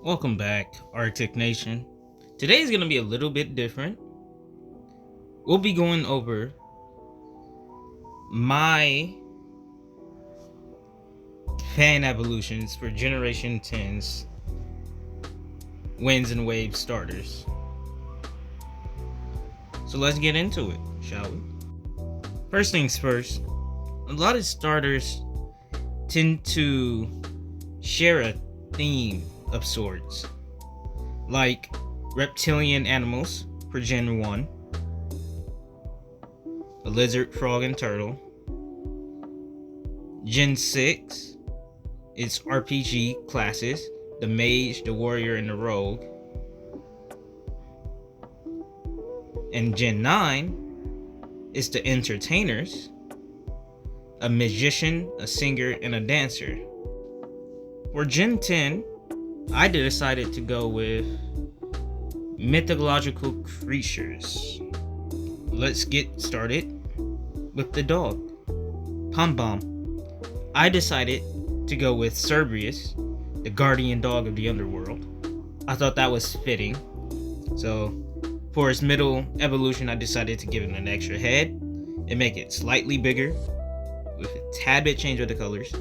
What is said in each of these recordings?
Welcome back, Arctic Nation. Today is going to be a little bit different. We'll be going over my fan evolutions for Generation 10's Winds and Waves starters. So let's get into it, shall we? First things first, a lot of starters tend to share a theme of sorts, like reptilian animals for Gen 1, a lizard, frog, and turtle. Gen 6, it's RPG classes, the mage, the warrior, and the rogue. And Gen 9, it's the entertainers, a magician, a singer, and a dancer. For Gen 10, I decided to go with mythological creatures. Let's get started with the dog, Pom Pom. I decided to go with Cerberus, the guardian dog of the underworld. I thought that was fitting. So for its middle evolution, I decided to give it an extra head and make it slightly bigger with a tad bit change of the colors.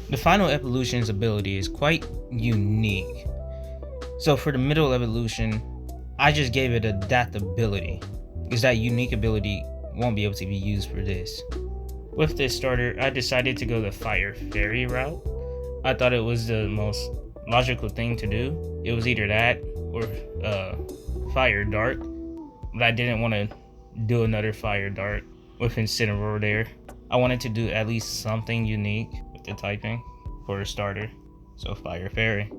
The final evolution's ability is quite unique. So for the middle evolution, I just gave it adaptability, because that unique ability won't be able to be used for this. With this starter, I decided to go the Fire Fairy route. I thought it was the most logical thing to do. It was either that or Fire Dart, but I didn't want to do another Fire Dart with Incineroar there. I wanted to do at least something unique with the typing for a starter, so Fire Fairy.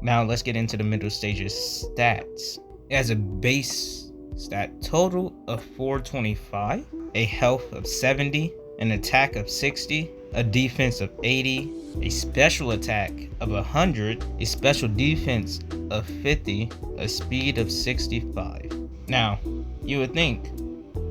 Now let's get into the middle stages stats. It has a base stat total of 425, a health of 70, an attack of 60, a defense of 80, a special attack of 100, a special defense of 50, a speed of 65. Now, you would think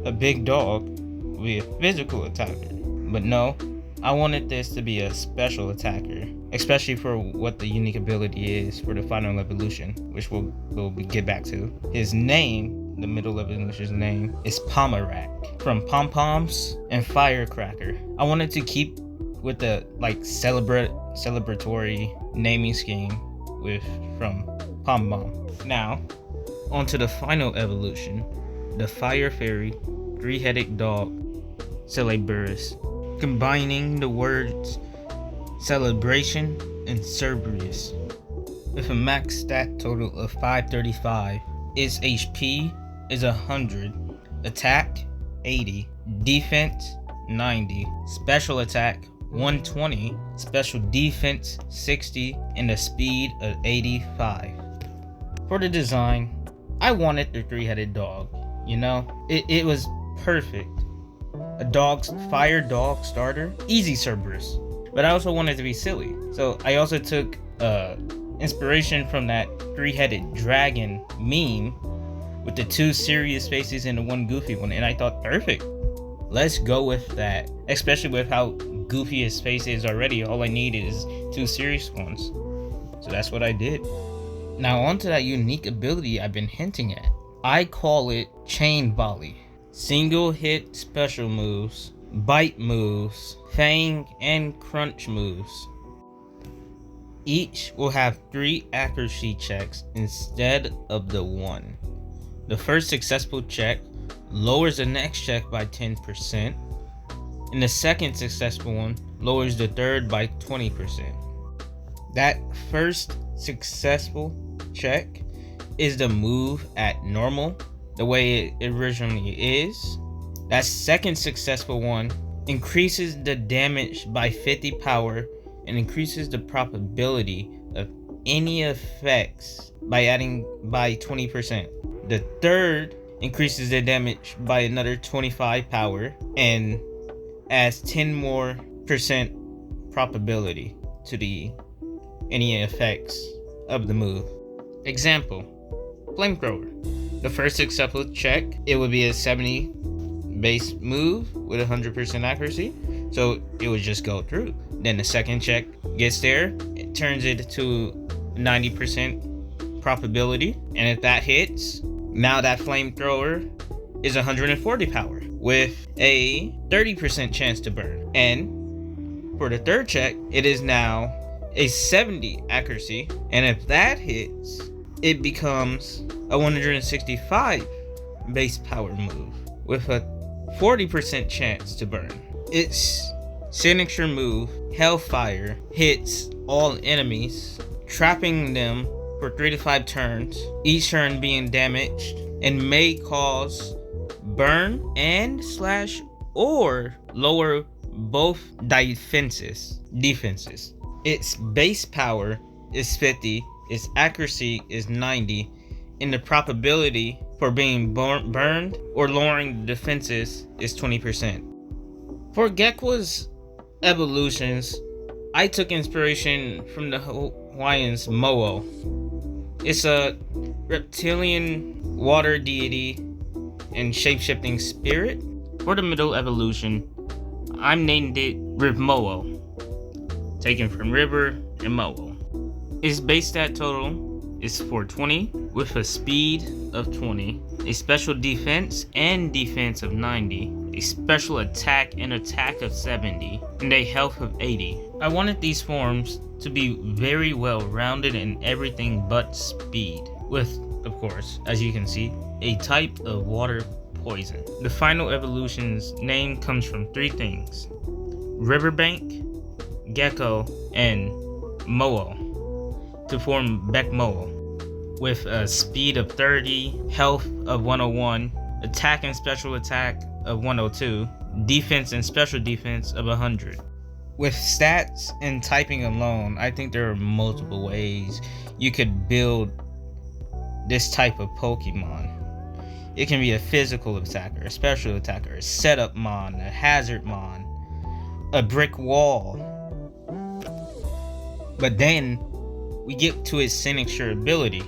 a big dog would be a physical attacker, but no, I wanted this to be a special attacker, especially for what the unique ability is for the final evolution, which we'll get back to. His name, the middle evolution's name, is Pomerak, from Pom Poms and Firecracker. I wanted to keep with the celebratory naming scheme from Pom Pom. Now, onto the final evolution, the Fire Fairy 3-headed dog, Celeburus, combining the words celebration and Cerberus. With a max stat total of 535, its HP is 100, attack 80, defense 90, special attack 120, special defense 60, and a speed of 85. For the design, I wanted the 3-headed dog. It was perfect. A fire dog starter, easy Cerberus. But I also wanted to be silly, so I also took inspiration from that 3-headed dragon meme with the 2 serious faces and the 1 goofy one, and I thought, perfect. Let's go with that, especially with how goofy his face is already. All I need is 2 serious ones, so that's what I did. Now onto that unique ability I've been hinting at. I call it Chain Volley. Single hit special moves, bite moves, fang, and crunch moves. Each will have 3 accuracy checks instead of the 1. The first successful check lowers the next check by 10%, and the second successful one lowers the third by 20%. That first successful check is the move at normal, the way it originally is. That second successful one increases the damage by 50 power and increases the probability of any effects by 20%. The third increases the damage by another 25 power and adds 10 more percent probability to any effects of the move. Example, Flamethrower. The first successful check, it would be a 70 base move with 100% accuracy, so it would just go through. Then the second check gets there, it turns it to 90% probability. And if that hits, now that flamethrower is 140 power with a 30% chance to burn. And for the third check, it is now a 70 accuracy. And if that hits, it becomes a 165 base power move with a 40% chance to burn. Its signature move, Hellfire, hits all enemies, trapping them for 3 to 5 turns, each turn being damaged, and may cause burn and slash or lower both defenses. Its base power is 50, its accuracy is 90, and the probability for being burned or lowering the defenses is 20%. For Gekwa's evolutions, I took inspiration from the Hawaiians' Mo'o. It's a reptilian water deity and shapeshifting spirit. For the middle evolution, I named it Rivmo'o, taken from river and Mo'o. Its base stat total is 420 with a speed of 20, a special defense and defense of 90, a special attack and attack of 70, and a health of 80. I wanted these forms to be very well rounded in everything but speed, with, of course, as you can see, a type of water poison. The final evolution's name comes from 3 things: Riverbank, Gecko, and Mo'o, to form Bekmo'o, with a speed of 30, health of 101, attack and special attack of 102, defense and special defense of 100. With stats and typing alone, I think there are multiple ways you could build this type of Pokemon. It can be a physical attacker, a special attacker, a setup mon, a hazard mon, a brick wall. But then we get to its signature ability.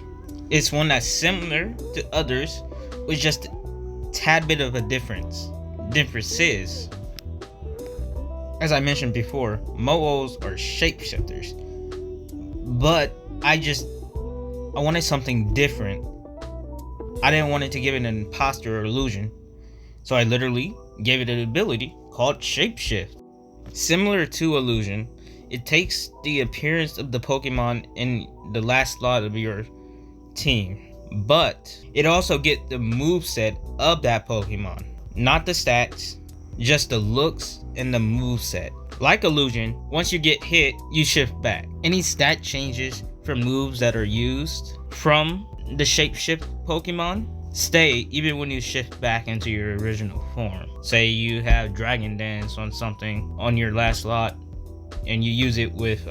It's one that's similar to others with just a tad bit of a differences. As I mentioned before, Mo'os are shapeshifters, but I wanted something different. I didn't want it to give it an imposter or illusion, so I literally gave it an ability called Shapeshift. Similar to illusion, it takes the appearance of the Pokemon in the last slot of your team, but it also gets the moveset of that Pokemon, not the stats, just the looks and the moveset. Like illusion, once you get hit, you shift back. Any stat changes from moves that are used from the shapeshift Pokemon stay even when you shift back into your original form. Say you have Dragon Dance on something on your last slot and you use it with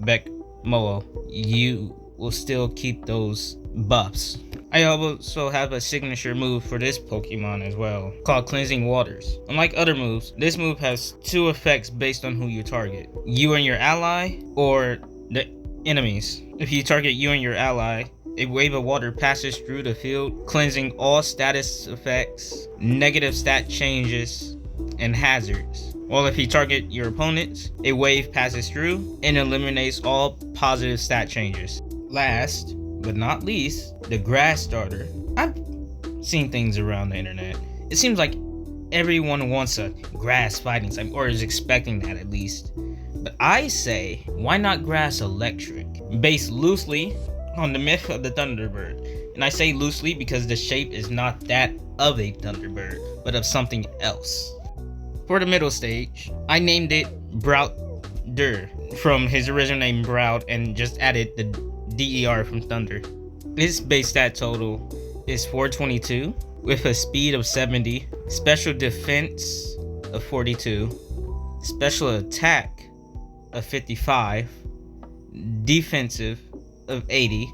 Bekmo'o, you will still keep those buffs. I also have a signature move for this Pokemon as well, called Cleansing Waters. Unlike other moves, this move has 2 effects based on who you target: you and your ally, or the enemies. If you target you and your ally, a wave of water passes through the field, cleansing all status effects, negative stat changes, and hazards. While if you target your opponents, a wave passes through and eliminates all positive stat changes. Last but not least, the grass starter. I've seen things around the internet. It seems like everyone wants a grass fighting type, or is expecting that at least. But I say, why not grass electric? Based loosely on the myth of the Thunderbird. And I say loosely because the shape is not that of a Thunderbird, but of something else. For the middle stage, I named it Brout-Der, from his original name Brout, and just added the DER from Thunder. His base stat total is 422 with a speed of 70, special defense of 42, special attack of 55, defensive of 80,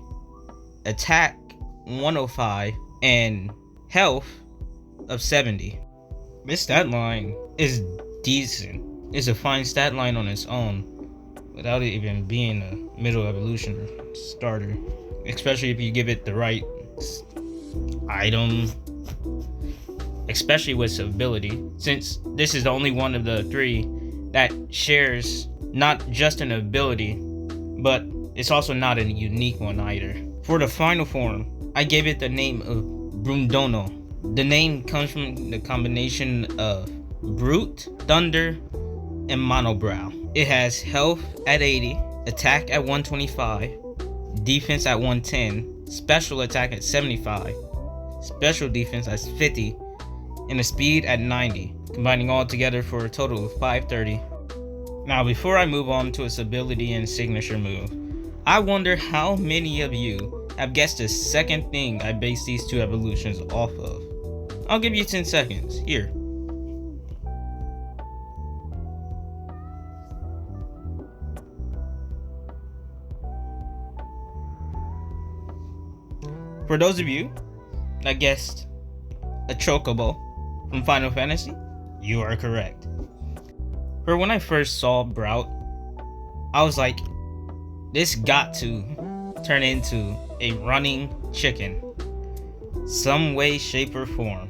attack 105, and health of 70. This stat line is decent. It's a fine stat line on its own, without it even being a middle evolution starter, especially if you give it the right item, especially with its ability, since this is the only one of the 3 that shares not just an ability but It's also not a unique one either. For the final form, I gave it the name of Brundono. The name comes from the combination of Brute, Thunder, and Monobrow. It has health at 80, attack at 125, defense at 110, special attack at 75, special defense at 50, and a speed at 90, combining all together for a total of 530. Now, before I move on to its ability and signature move, I wonder how many of you have guessed the second thing I based these two evolutions off of. I'll give you 10 seconds. Here. For those of you that guessed a Chocobo from Final Fantasy, you are correct. For when I first saw Brout, I was like, this got to turn into a running chicken, some way, shape, or form.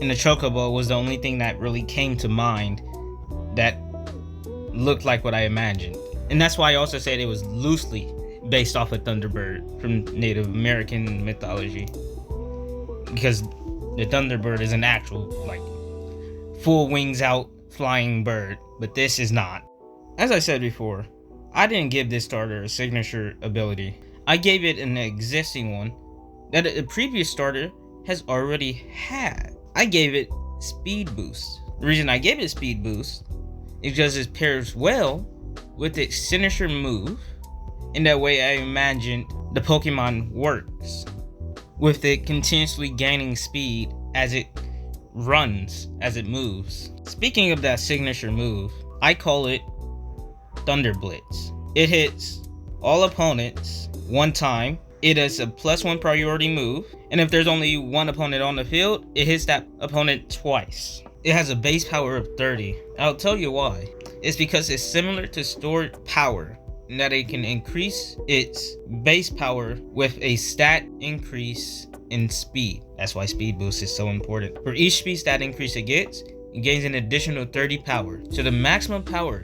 And the Chocobo was the only thing that really came to mind that looked like what I imagined. And that's why I also said it was loosely based off of Thunderbird from Native American mythology, because the Thunderbird is an actual, like, full wings out flying bird, but this is not. As I said before, I didn't give this starter a signature ability. I gave it an existing one that a previous starter has already had. I gave it Speed Boost. The reason I gave it Speed Boost is because it pairs well with its signature move. In that way, I imagined the Pokemon works, with it continuously gaining speed as it runs, as it moves. Speaking of that signature move, I call it Thunder Blitz. It hits all opponents one time. It is a +1 priority move, and if there's only one opponent on the field, it hits that opponent twice. It has a base power of 30. I'll tell you why. It's because it's similar to stored power, in that it can increase its base power with a stat increase in speed. That's why Speed Boost is so important. For each speed stat increase it gets, it gains an additional 30 power. So the maximum power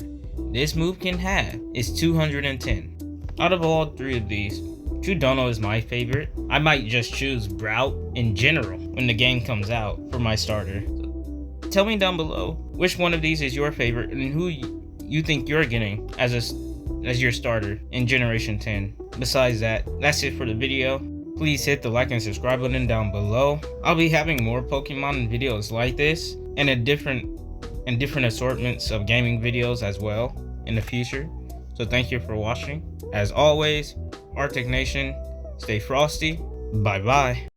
this move can have is 210. Out of all three of these, Chudono is my favorite. I might just choose Brout in general when the game comes out for my starter. So tell me down below which one of these is your favorite and who you think you're getting as your starter in Generation 10. Besides that, that's it for the video. Please hit the like and subscribe button down below. I'll be having more Pokemon videos like this and different assortments of gaming videos as well in the future. So thank you for watching. As always, Arctic Nation, stay frosty. Bye bye.